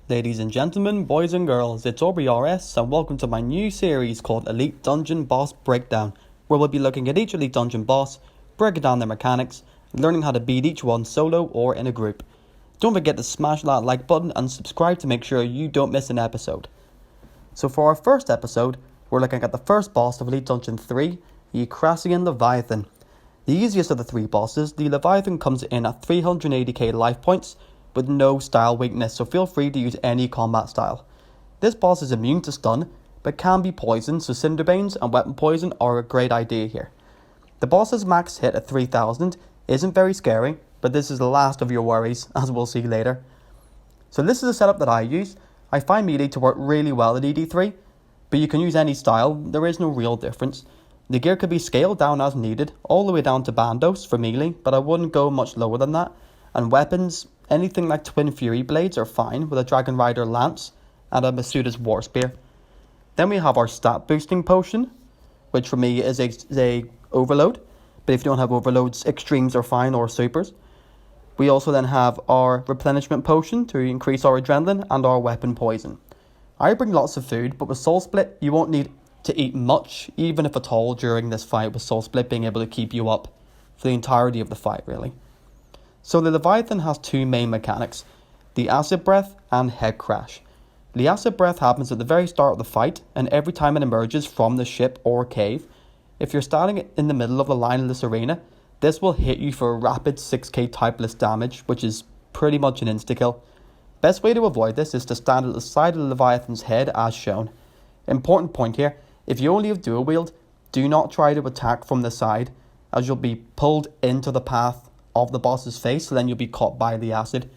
Ladies and gentlemen, boys and girls, it's AubreyRS and welcome to my new series called Elite Dungeon Boss Breakdown, where we'll be looking at each Elite Dungeon boss, breaking down their mechanics, and learning how to beat each one solo or in a group. Don't forget to smash that like button and subscribe to make sure you don't miss an episode. So for our first episode, we're looking at the first boss of Elite Dungeon 3, the Crassian Leviathan. The easiest of the three bosses, the Leviathan comes in at 380k life points, with no style weakness, so feel free to use any combat style. This boss is immune to stun, but can be poisoned, so Cinderbanes and Weapon Poison are a great idea here. The boss's max hit at 3000 isn't very scary, but this is the last of your worries, as we'll see later. So this is the setup that I use. I find melee to work really well at ED3, but you can use any style, there is no real difference. The gear could be scaled down as needed, all the way down to Bandos for melee, but I wouldn't go much lower than that. And weapons, anything like Twin Fury Blades are fine with a Dragon Rider Lance and a Masuda's War Spear. Then we have our stat boosting potion, which for me is a overload, but if you don't have overloads, extremes are fine, or supers. We also then have our replenishment potion to increase our adrenaline and our weapon poison. I bring lots of food, but with Soul Split you won't need to eat much, even if at all, during this fight, with Soul Split being able to keep you up for the entirety of the fight really. So the Leviathan has two main mechanics, the Acid Breath and Head Crash. The Acid Breath happens at the very start of the fight, and every time it emerges from the ship or cave. If you're standing in the middle of the line in this arena, this will hit you for a rapid 6k typeless damage, which is pretty much an insta-kill. Best way to avoid this is to stand at the side of the Leviathan's head as shown. Important point here, if you only have dual wield, do not try to attack from the side, as you'll be pulled into the path of the boss's face, so then you'll be caught by the acid.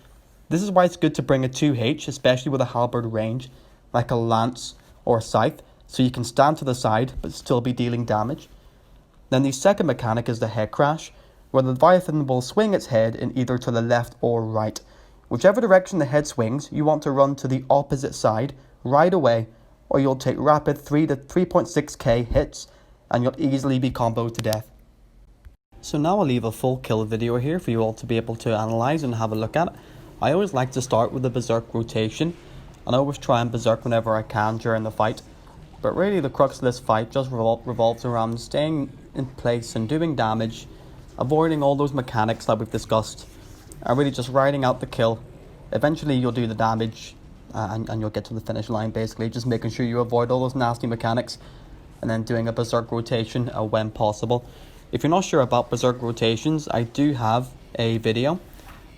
This is why it's good to bring a 2H, especially with a halberd range, like a lance or a scythe, so you can stand to the side but still be dealing damage. Then the second mechanic is the head crash, where the Leviathan will swing its head in either to the left or right. Whichever direction the head swings, you want to run to the opposite side right away, or you'll take rapid 3 to 3.6k hits, and you'll easily be comboed to death. So now I'll leave a full kill video here for you all to be able to analyse and have a look at. I always like to start with the Berserk rotation, and I always try and Berserk whenever I can during the fight. But really the crux of this fight just revolves around staying in place and doing damage, avoiding all those mechanics that we've discussed, and really just riding out the kill. Eventually you'll do the damage and you'll get to the finish line, basically just making sure you avoid all those nasty mechanics and then doing a Berserk rotation when possible. If you're not sure about Berserk rotations, I do have a video,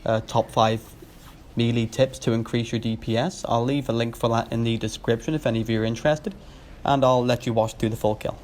top 5 melee tips to increase your DPS. I'll leave a link for that in the description if any of you are interested, and I'll let you watch through the full kill.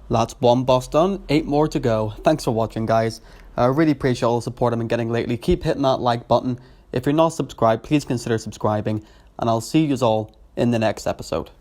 That's one boss done, 8 more to go. Thanks for watching, guys. I really appreciate all the support I've been getting lately. Keep hitting that like button. If you're not subscribed, please consider subscribing, and I'll see you all in the next episode.